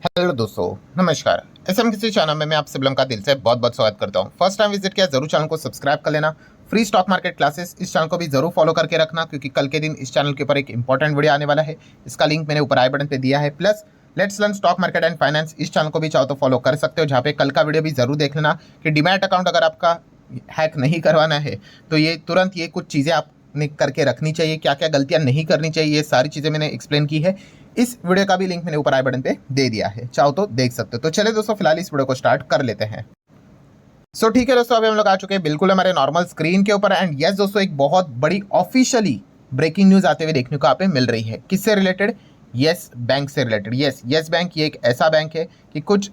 Hello दोस्तों, नमस्कार। SM किसी चैनल में मैं आप सभी लोगों का दिल से बहुत बहुत स्वागत करता हूं। फर्स्ट टाइम विजिट किया जरूर चैनल को सब्सक्राइब कर लेना। फ्री स्टॉक मार्केट क्लासेस इस चैनल को भी जरूर फॉलो करके रखना, क्योंकि कल के दिन इस चैनल के ऊपर एक इंपॉर्टेंट वीडियो आने वाला है। इसका लिंक मैंने ऊपर आई बटन पे दिया है। Plus let's learn stock market and finance इस चैनल को भी चाहो तो फॉलो कर सकते हो, जहाँ पे कल का वीडियो भी जरूर देख लेना कि डीमैट अकाउंट अगर आपका हैक नहीं करवाना है तो ये तुरंत ये कुछ चीज़ें आपने करके रखनी चाहिए, क्या क्या गलतियां नहीं करनी चाहिए, ये सारी चीज़ें मैंने एक्सप्लेन की है। इस वीडियो का भी लिंक मैंने ऊपर आई बटन पे दे दिया है, चाहो तो देख सकते हो। तो चले दोस्तों, फिलहाल इस वीडियो को स्टार्ट कर लेते हैं। ठीक है दोस्तों, अभी हम लोग आ चुके हैं बिल्कुल हमारे नॉर्मल स्क्रीन के ऊपर। एंड यस दोस्तों, एक बहुत बड़ी ऑफिशियली ब्रेकिंग न्यूज आते हुए देखने को यहाँ पे मिल रही है। किससे रिलेटेड? यस बैंक से रिलेटेड। यस बैंक ये एक ऐसा बैंक है कि कुछ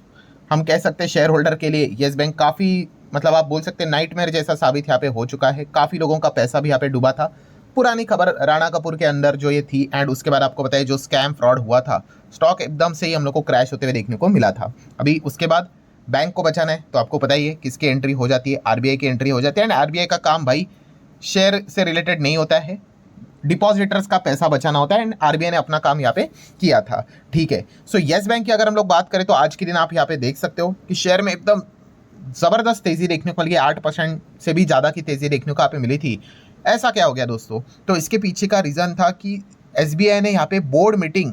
हम कह सकते हैं शेयर होल्डर के लिए यस बैंक काफ़ी, मतलब आप बोल सकते हैं नाइटमेयर जैसा साबित यहाँ पे हो चुका है। काफ़ी लोगों का पैसा भी यहाँ पे डूबा था। पुरानी खबर राणा कपूर के अंदर जो ये थी, एंड उसके बाद आपको बताइए जो स्कैम फ्रॉड हुआ था, स्टॉक एकदम से ही हम लोग को क्रैश होते हुए देखने को मिला था। अभी उसके बाद बैंक को बचाना है तो आपको पता ही है किसकी एंट्री हो जाती है, आरबीआई की एंट्री हो जाती है। एंड आरबीआई का काम भाई शेयर से रिलेटेड नहीं होता है, डिपॉजिटर्स का पैसा बचाना होता है। एंड आरबीआई ने अपना काम यहाँ पे किया था। ठीक है, सो यस बैंक की अगर हम लोग बात करें तो आज के दिन आप यहाँ पे देख सकते हो कि शेयर में एकदम जबरदस्त तेजी देखने को मिली। 8% से भी ज्यादा की तेजी देखने को यहाँ पे मिली थी। ऐसा क्या हो गया दोस्तों? तो इसके पीछे का रीजन था कि एसबीआई ने यहाँ पे बोर्ड मीटिंग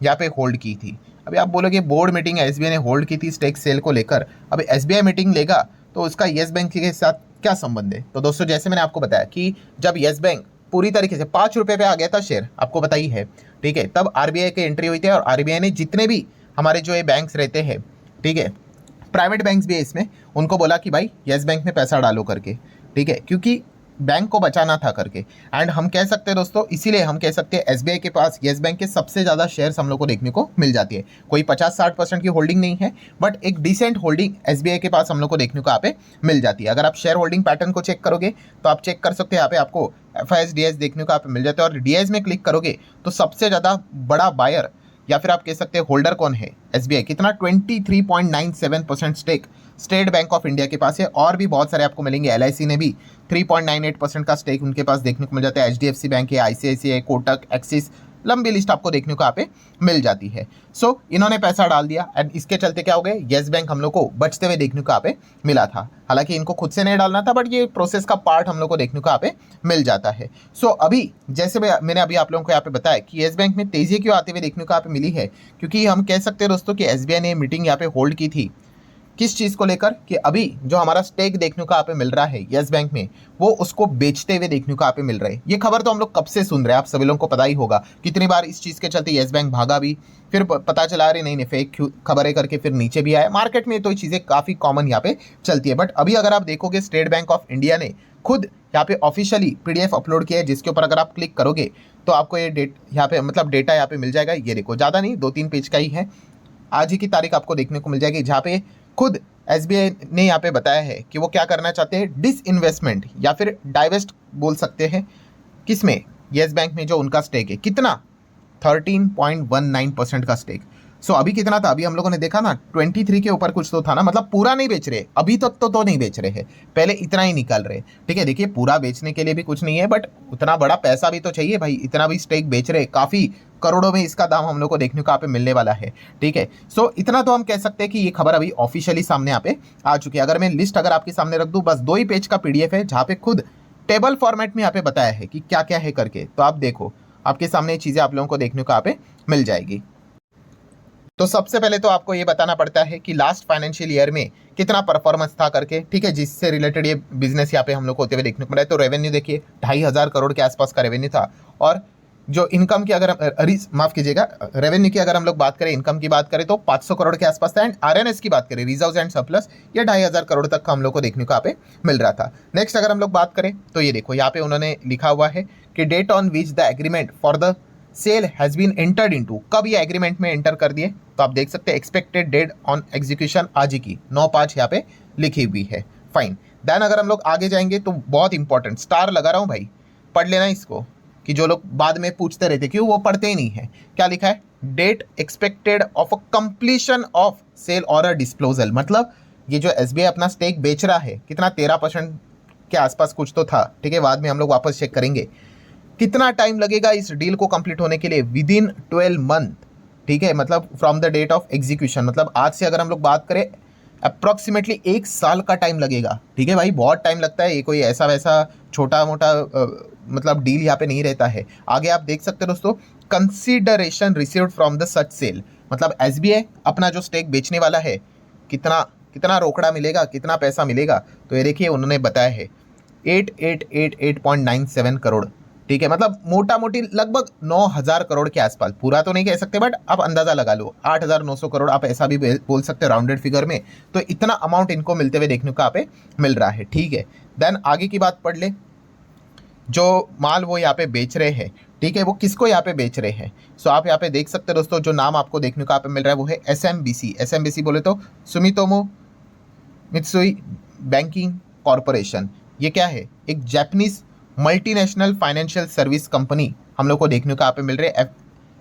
यहाँ पे होल्ड की थी। अभी आप बोलोगे बोर्ड मीटिंग एसबीआई ने होल्ड की थी स्टेक सेल को लेकर, अब एसबीआई मीटिंग लेगा तो उसका येस बैंक के साथ क्या संबंध है? तो दोस्तों जैसे मैंने आपको बताया कि जब येस बैंक पूरी तरीके से 5 रुपए पे आ गया था शेयर, आपको पता ही है, ठीक है, तब आरबीआई की एंट्री हुई थी। और आरबीआई ने जितने भी हमारे जो ये बैंक्स रहते हैं, ठीक है, प्राइवेट बैंक्स भी है इसमें, उनको बोला कि भाई येस बैंक में पैसा डालो करके, ठीक है, क्योंकि बैंक को बचाना था करके। एंड हम कह सकते हैं दोस्तों, इसीलिए हम कह सकते हैं एसबीआई के पास येस बैंक के सबसे ज़्यादा शेयर्स हम लोग को देखने को मिल जाती है। कोई 50-60% की होल्डिंग नहीं है, बट एक डिसेंट होल्डिंग एसबीआई के पास हम लोग को देखने को यहाँ पे मिल जाती है। अगर आप शेयर होल्डिंग पैटर्न को चेक करोगे तो आप चेक कर सकते हैं, यहाँ पे आपको एफआईएस डीएस देखने को यहाँ पे मिल जाता है। और डीएस में क्लिक करोगे तो सबसे ज़्यादा बड़ा बायर या फिर आप कह सकते हैं होल्डर कौन है? एसबीआई। कितना? 23.97% stake State Bank of India के पास है। और भी बहुत सारे आपको मिलेंगे। एलआईसी ने भी 3.98% का स्टेक उनके पास देखने को मिल जाता है। एचडीएफसी बैंक है, आईसीआईसीआई, कोटक, एक्सिस, लंबी लिस्ट आपको देखने को यहाँ पे मिल जाती है। इन्होंने पैसा डाल दिया एंड इसके चलते क्या हो गए, येस बैंक हम लोग को बचते हुए देखने को यहाँ पे मिला था। हालांकि इनको खुद से नहीं डालना था, बट ये प्रोसेस का पार्ट हम लोग को देखने को यहाँ पे मिल जाता है। अभी जैसे मैंने अभी आप लोगों को यहाँ पे बताया कि येस बैंक में तेजी क्यों आते हुए देखने को यहाँ पे मिली है, क्योंकि हम कह सकते हैं दोस्तों कि एसबीआई ने मीटिंग यहाँ पे होल्ड की थी। किस चीज़ को लेकर? कि अभी जो हमारा स्टेक देखने को यहाँ पे मिल रहा है येस बैंक में, वो उसको बेचते हुए देखने को यहाँ पे मिल रहा है। ये खबर तो हम लोग कब से सुन रहे हैं, आप सभी लोगों को पता ही होगा। कितनी बार इस चीज़ के चलते येस बैंक भागा भी, फिर पता चला रही नहीं फेक खबरें करके फिर नीचे भी आया। मार्केट में तो ये चीज़ें काफ़ी कॉमन यहाँ पे चलती है। बट अभी अगर आप देखोगे, स्टेट बैंक ऑफ इंडिया ने खुद यहाँ पे ऑफिशियली पीडीएफ अपलोड किया है, जिसके ऊपर अगर आप क्लिक करोगे तो आपको ये यहाँ पे मतलब डेटा यहाँ पे मिल जाएगा। ये देखो, ज़्यादा नहीं, 2-3 पेज का ही है। आज ही की तारीख आपको देखने को मिल जाएगी, जहाँ पे खुद एसबीआई ने यहाँ पे बताया है कि वो क्या करना चाहते हैं, डिस इन्वेस्टमेंट या फिर डाइवेस्ट बोल सकते हैं। किसमें? येस बैंक में जो उनका स्टेक है। कितना? 13.19% का स्टेक। अभी कितना था? अभी हम लोगों ने देखा ना 23 के ऊपर कुछ तो था ना, मतलब पूरा नहीं बेच रहे अभी तक तो नहीं बेच रहे हैं, पहले इतना ही निकाल रहे। ठीक है, देखिए पूरा बेचने के लिए भी कुछ नहीं है, बट उतना बड़ा पैसा भी तो चाहिए भाई। इतना भी स्टेक बेच रहे, काफ़ी करोड़ों में इसका दाम हम लोग को देखने को यहाँ पे मिलने वाला है। ठीक है, इतना तो हम कह सकते हैं कि ये खबर अभी ऑफिशियली सामने यहाँ पे आ चुकी है। अगर मैं लिस्ट अगर आपके सामने रख दूँ, बस 2 ही पेज का पीडीएफ है, जहाँ पे खुद टेबल फॉर्मेट में यहाँ पे बताया है कि क्या क्या है करके। तो आप देखो, आपके सामने चीज़ें आप लोगों को देखने को यहाँ पे मिल जाएगी। तो सबसे पहले तो आपको ये बताना पड़ता है कि लास्ट फाइनेंशियल ईयर में कितना परफॉर्मेंस था करके, ठीक है, जिससे रिलेटेड ये बिजनेस यहाँ पे हम लोग को होते हुए देखने को मिला है। तो रेवेन्यू देखिए 2,500 करोड़ के आसपास का रेवेन्यू था। और जो इनकम की अगर माफ कीजिएगा, रेवेन्यू की अगर हम लोग बात करें, इनकम की बात करें तो 500 करोड़ के आसपास था। एंड आरएनएस की बात करें, रिजर्व्स एंड सरप्लस, ये 2,500 करोड़ तक का हम लोग को देखने को यहाँ पे मिल रहा था। नेक्स्ट अगर हम लोग बात करें तो ये देखो, यहाँ पे उन्होंने लिखा हुआ है कि date on which the agreement for the sale has been entered into, कब ये एग्रीमेंट में एंटर कर दिए, तो आप देख सकते हैं एक्सपेक्टेड डेट ऑन एग्जीक्यूशन आज ही की 9/5 यहाँ पे लिखी हुई है। फाइन। देन अगर हम लोग आगे जाएंगे तो बहुत इंपॉर्टेंट, स्टार लगा रहा हूँ भाई, पढ़ लेना इसको, कि जो लोग बाद में पूछते रहते क्यों वो पढ़ते ही नहीं है। क्या लिखा है? Date expected of a completion of sale और अ डिस्क्लोजल। मतलब ये जो एसबीआई अपना स्टेक बेच रहा है, कितना 13% के आसपास कुछ तो था, ठीक है, बाद में हम लोग वापस चेक करेंगे। कितना टाइम लगेगा इस डील को कंप्लीट होने के लिए? Within 12 month. ठीक है, मतलब from the date of execution, मतलब आज से अगर हम लोग बात करें अप्रॉक्सीमेटली 1 साल का टाइम लगेगा। ठीक है भाई, बहुत टाइम लगता है, ये कोई ऐसा वैसा छोटा मोटा मतलब डील यहाँ पे नहीं रहता है। आगे आप देख सकते हो दोस्तों, consideration received from the such sale, मतलब एसबीआई अपना जो स्टेक बेचने वाला है, कितना कितना रोकड़ा मिलेगा, कितना पैसा मिलेगा, तो ये देखिए उन्होंने बताया है 8888.97 करोड़। ठीक है, मतलब मोटा मोटी लगभग 9,000 करोड़ के आसपास, पूरा तो नहीं कह सकते बट आप अंदाजा लगा लो 8,900 करोड़, आप ऐसा भी बोल सकते हो राउंडेड फिगर में। तो इतना अमाउंट इनको मिलते हुए देखने को यहाँ पे मिल रहा है। ठीक है, देन आगे की बात पढ़ ले, जो माल वो यहाँ पे बेच रहे हैं, ठीक है, वो किसको यहाँ पे बेच रहे हैं। सो आप यहाँ पे देख सकते हो दोस्तों, जो नाम आपको देखने को यहाँ पे मिल रहा है वो है एसएमबीसी। एसएमबीसी बोले तो सुमितोमो मित्सुई बैंकिंग कॉरपोरेशन। ये क्या है, एक Japanese multinational financial service company हम लोग को देखने को यहाँ पे मिल रहे हैं।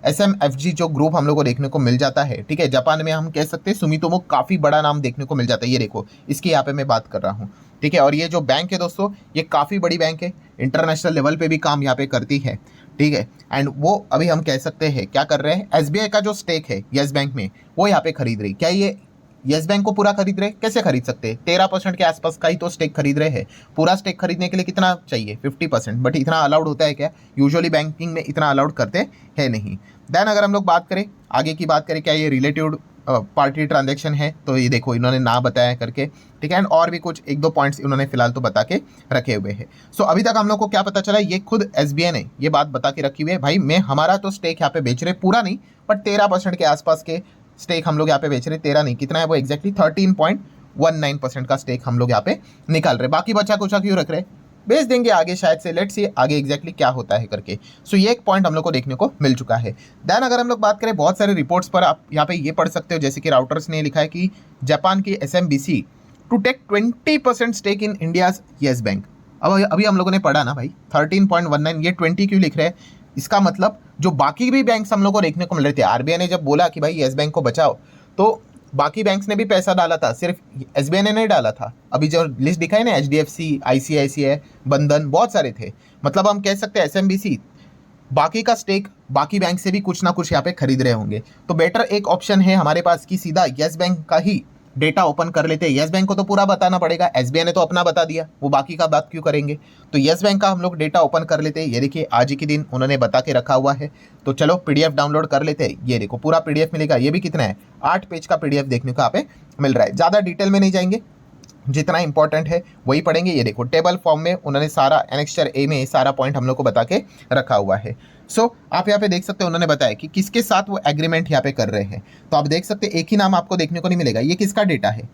एसएमएफजी जो ग्रुप हम लोग को देखने को मिल जाता है। ठीक है, जापान में हम कह सकते हैं सुमितोमो, काफ़ी बड़ा नाम देखने को मिल जाता है। ये देखो, इसकी यहाँ पे मैं बात कर रहा हूँ। ठीक है, और ये जो बैंक है दोस्तों, ये काफ़ी बड़ी बैंक है, इंटरनेशनल लेवल पे भी काम यहाँ पे करती है। ठीक है, एंड वो अभी हम कह सकते हैं क्या कर रहे हैं, एसबीआई का जो स्टेक है यस बैंक में, वो यहाँ पे खरीद रही। क्या ये यस बैंक को पूरा खरीद रहे? कैसे खरीद सकते हैं, 13% के आसपास का ही तो स्टेक खरीद रहे हैं। पूरा स्टेक खरीदने के लिए कितना चाहिए, 50%, बट इतना अलाउड होता है क्या? यूजुअली बैंकिंग में इतना अलाउड करते हैं नहीं। देन अगर हम लोग बात करें, आगे की बात करें, क्या ये रिलेटिव पार्टी ट्रांजैक्शन है, तो ये देखो इन्होंने ना बताया करके। ठीक है, एंड और भी कुछ 1-2 पॉइंट्स इन्होंने फिलहाल तो बता के रखे हुए हैं। सो अभी तक हम लोग को क्या पता चला, ये खुद एसबीआई ने ये बात बता के रखी हुई है, भाई मैं हमारा तो स्टेक यहाँ पे बेच रहे, पूरा नहीं बट 13% के आसपास के स्टेक हम लोग यहाँ पे बेच रहे। 13 नहीं, कितना है वो एग्जैक्टली 13.19% का स्टेक हम लोग यहाँ पे निकाल रहे। बाकी बचा कुचा क्यों रख रहे, बेच देंगे आगे शायद से, लेट्स सी आगे एग्जैक्टली क्या होता है करके। सो ये एक पॉइंट हम लोग को देखने को मिल चुका है। देन अगर हम लोग बात करें, बहुत सारे रिपोर्ट्स पर आप यहाँ पे ये पढ़ सकते हो, जैसे कि राउटर्स ने लिखा है कि जापान की SMBC to take 20% stake in India's yes bank. अब अभी हम लोगों ने पढ़ा ना भाई 13.19, ये 20 क्यों लिख रहे हैं? इसका मतलब जो बाकी भी बैंक्स हम लोग को देखने को मिल रहे थे, आरबीआई ने जब बोला कि भाई येस बैंक को बचाओ, तो बाकी बैंक्स ने भी पैसा डाला था, सिर्फ एसबीआई ने नहीं डाला था। अभी जो लिस्ट दिखाई ना, एचडीएफसी, आईसीआईसीआई, बंधन, बहुत सारे थे। मतलब हम कह सकते हैं एसएमबीसी बाकी का स्टेक बाकी बैंक से भी कुछ ना कुछ यहाँ पे खरीद रहे होंगे। तो बेटर एक ऑप्शन है हमारे पास कि सीधा येस बैंक का ही डेटा ओपन कर लेते हैं। येस बैंक को तो पूरा बताना पड़ेगा, एसबीआई ने तो अपना बता दिया, वो बाकी का बात क्यों करेंगे। तो येस बैंक का हम लोग डेटा ओपन कर लेते हैं। ये देखिए आज ही के दिन उन्होंने बता के रखा हुआ है, तो चलो पीडीएफ डाउनलोड कर लेते हैं। ये देखो पूरा पीडीएफ मिलेगा, ये भी कितना है 8 पेज का पीडीएफ देखने को यहाँ पे मिल रहा है। ज़्यादा डिटेल में नहीं जाएंगे, जितना इंपॉर्टेंट है वही पढ़ेंगे। ये देखो टेबल फॉर्म में उन्होंने सारा एनेक्स्चर ए में सारा पॉइंट हम लोग को बता के रखा हुआ है। सो आप यहाँ पे देख सकते हैं उन्होंने बताया कि किसके साथ वो एग्रीमेंट यहाँ पे कर रहे हैं। तो आप देख सकते हैं एक ही नाम आपको देखने को नहीं मिलेगा, ये किसका डेटा है,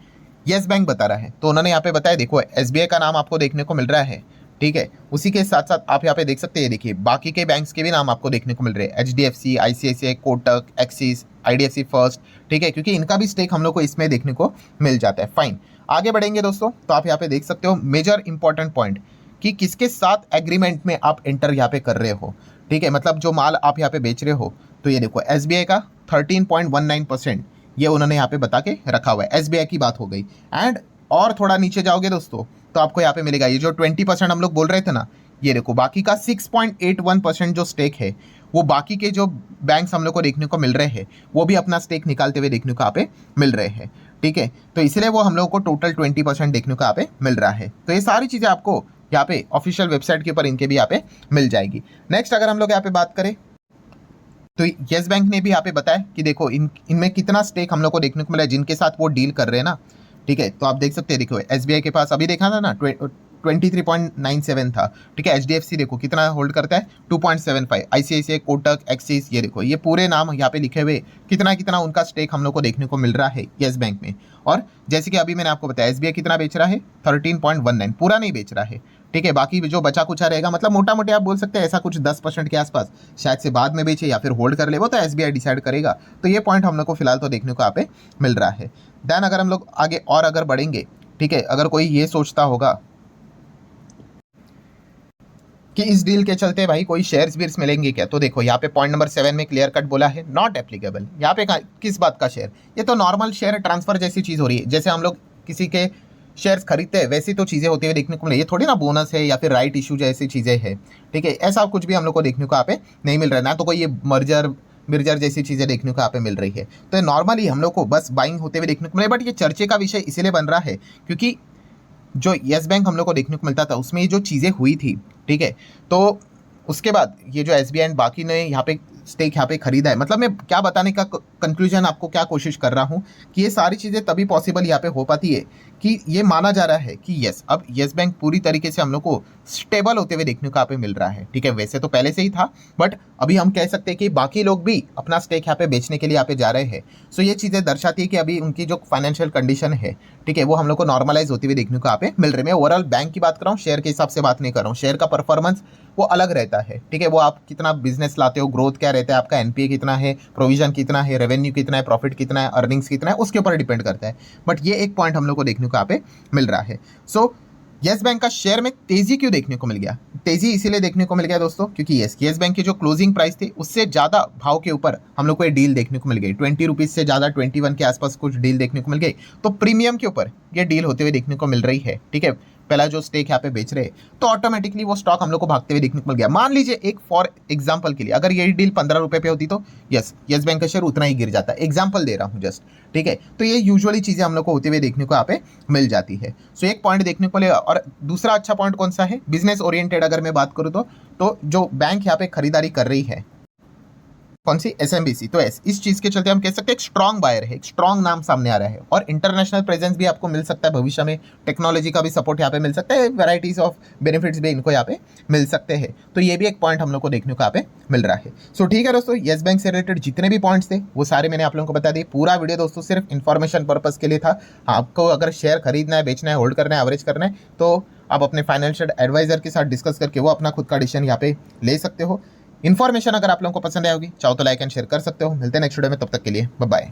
येस बैंक बता रहा है। तो उन्होंने यहाँ पे बताया, देखो एसबीआई का नाम आपको देखने को मिल रहा है। ठीक है, उसी के साथ साथ आप यहाँ पे देख सकते हैं, देखिए बाकी के बैंक्स के भी नाम आपको देखने को मिल रहे हैं, HDFC, ICICI, Kotak, axis, IDFC first. ठीक है, क्योंकि इनका भी स्टेक हम लोग को इसमें देखने को मिल जाता है। फाइन, आगे बढ़ेंगे दोस्तों, तो आप यहाँ पे देख सकते हो मेजर इंपॉर्टेंट पॉइंट कि किसके साथ एग्रीमेंट में आप एंटर यहाँ पे कर रहे हो। ठीक है, मतलब जो माल आप यहाँ पे बेच रहे हो, तो ये देखो एसबीआई का 13.19% ये उन्होंने यहाँ पे बता के रखा हुआ है। एसबीआई की बात हो गई। एंड और थोड़ा नीचे जाओगे दोस्तों, तो आपको यहाँ पे मिलेगा ये जो 20% हम लोग बोल रहे थे ना, ये देखो बाकी का 6.81% जो स्टेक है, वो बाकी के जो बैंक्स हम लोग को देखने को मिल रहे हैं, वो भी अपना स्टेक निकालते हुए देखने को यहाँ पे मिल रहे हैं। ठीक है, तो इसलिए वो हम लोग को टोटल 20% देखने को यहाँ पे मिल रहा है। तो ये सारी चीज़ें आपको यहाँ पे ऑफिशियल वेबसाइट के ऊपर इनके भी यहाँ पे मिल जाएगी। नेक्स्ट अगर हम लोग यहाँ पे बात करें, तो येस बैंक ने भी यहाँ पे बताया कि देखो इनमें कितना स्टेक हम लोग को देखने को मिला है, जिनके साथ वो डील कर रहे हैं ना। ठीक है, तो आप देख सकते हैं, देखो एसबीआई के पास अभी देखा था ना 23.97 था। ठीक है, एचडीएफसी देखो कितना होल्ड करता है 2.75, आईसीआईसीआई, कोटक, एक्सिस, ये देखो ये पूरे नाम यहाँ पे लिखे हुए, कितना कितना उनका स्टेक हम लोग को देखने को मिल रहा है येस बैंक में। और जैसे कि अभी मैंने आपको बताया एसबीआई कितना बेच रहा है 13.19, पूरा नहीं बेच रहा है। ठीक है, बाकी जो बचा कुचा रहेगा, मतलब मोटा मोटी आप बोल सकते हैं ऐसा कुछ 10% के आसपास शायद से बाद में बेचे या फिर होल्ड कर ले, वो तो एसबीआई डिसाइड करेगा। तो ये पॉइंट हम लोग को फिलहाल तो देखने को यहाँ पे मिल रहा है। देन अगर हम लोग आगे और अगर बढ़ेंगे, ठीक है, अगर कोई ये सोचता होगा कि इस डील के चलते भाई कोई शेयर्स बीर्स मिलेंगे क्या, तो देखो यहाँ पे पॉइंट नंबर 7 में क्लियर कट बोला है नॉट एप्लीकेबल। यहाँ पे किस बात का शेयर, ये तो नॉर्मल शेयर ट्रांसफर जैसी चीज़ हो रही है। जैसे हम लोग किसी के शेयर्स खरीदते हैं वैसी तो चीज़ें होती हुई देखने को मिले, ये थोड़ी ना बोनस है या फिर राइट इशू जैसी चीज़ें हैं। ठीक है, ऐसा कुछ भी हम लोग को देखने को यहाँ पे नहीं मिल रहा है। ना तो कोई ये मर्जर बिरजर जैसी चीज़ें देखने को यहाँ पे मिल रही है। तो नॉर्मली हम लोग को बस बाइंग होते हुए देखने को मिले, बट ये चर्चे का विषय इसीलिए बन रहा है क्योंकि जो येस बैंक हम लोग को देखने को मिलता था उसमें ये जो चीज़ें हुई थी, ठीक है, तो उसके बाद ये जो एसबीआई एंड बाकी ने यहाँ पे स्टेक यहाँ पे खरीदा है। मतलब मैं क्या बताने का कंक्लूजन आपको क्या कोशिश कर रहा हूँ कि ये सारी चीज़ें तभी पॉसिबल यहाँ पे हो पाती है कि ये माना जा रहा है कि यस, अब येस बैंक पूरी तरीके से हम लोग को स्टेबल होते हुए देखने को यहाँ पे मिल रहा है, ठीक है। वैसे तो पहले से ही था, बट अभी हम कह सकते हैं कि बाकी लोग भी अपना स्टेक यहाँ पे बेचने के लिए यहाँ पे जा रहे हैं। सो ये चीज़ें दर्शाती है कि अभी उनकी जो फाइनेंशियल कंडीशन है, ठीक है, वो हम लोग को नॉर्मलाइज होती हुई देखने को यहाँ पे मिल रही है। मैं ओवरऑल बैंक की बात कर रहा हूँ, शेयर के हिसाब से बात नहीं कर रहा हूँ। शेयर का परफॉर्मेंस वो अलग रहता है, ठीक है, वो आप कितना बिजनेस लाते हो, ग्रोथ क्या रहता है, आपका एनपीए कितना है, प्रोविजन कितना है, रेवेन्यू कितना है, प्रॉफिट कितना है, अर्निंग्स कितना है, उसके ऊपर डिपेंड करता है। बट ये एक पॉइंट हम लोग को देखने को यहाँ पे मिल रहा है। सो येस बैंक का शेयर में तेजी क्यों देखने को मिल गया? तेजी इसीलिए देखने को मिल गया दोस्तों क्योंकि येस बैंक की जो क्लोजिंग प्राइस थी उससे ज़्यादा भाव के ऊपर हम लोग को ये डील देखने को मिल गई। 20 रुपीज़ से ज़्यादा 21 के आसपास कुछ डील देखने को मिल गई। तो प्रीमियम के ऊपर ये डील होते हुए देखने को मिल रही है, ठीक है। पहला जो स्टेक यहाँ पे बेच रहे तो ऑटोमेटिकली वो स्टॉक हम लोग को भागते हुए देखने को मिल गया। मान लीजिए एक फॉर एग्जांपल के लिए अगर ये डील 15 रुपए पे होती तो येस बैंक का शेयर उतना ही गिर जाता। एग्जांपल दे रहा हूँ जस्ट, ठीक है। तो ये यूजुअली चीज़ें हम लोग को होते हुए देखने को यहाँ पे मिल जाती है। सो एक पॉइंट देखने को मिलेगा। और दूसरा अच्छा पॉइंट कौन सा है? बिजनेस ओरिएंटेड अगर मैं बात करूँ तो जो बैंक यहाँ पे खरीदारी कर रही है कौन सी? एसएमबीसी। तो इस चीज के चलते हम कह सकते हैं एक स्ट्रॉन्ग बायर है, एक स्ट्रॉन्ग नाम सामने आ रहा है और इंटरनेशनल प्रेजेंस भी आपको मिल सकता है भविष्य में। टेक्नोलॉजी का भी सपोर्ट यहाँ पे मिल सकता है, वैराइटीज ऑफ बेनिफिट्स भी इनको यहाँ पे मिल सकते हैं। तो ये भी एक पॉइंट हम लोग को देखने को यहाँ पे मिल रहा है। सो ठीक है दोस्तों, येस बैंक से रिलेटेड जितने भी पॉइंट्स थे वो सारे मैंने आप लोगों को बता दिए। पूरा वीडियो दोस्तों सिर्फ इन्फॉर्मेशन पर्पज के लिए था। आपको अगर शेयर खरीदना है, बेचना है, होल्ड करना है, एवरेज करना है तो आप अपने फाइनेंशियल एडवाइजर के साथ डिस्कस करके वो अपना खुद का डिसीजन यहाँ पे ले सकते हो। इन्फॉर्मेशन अगर आप लोगों को पसंद आएगी चाहो तो लाइक एंड शेयर कर सकते हो। मिलते हैं नेक्स्ट वीडियो में, तब तक के लिए बाय बाय।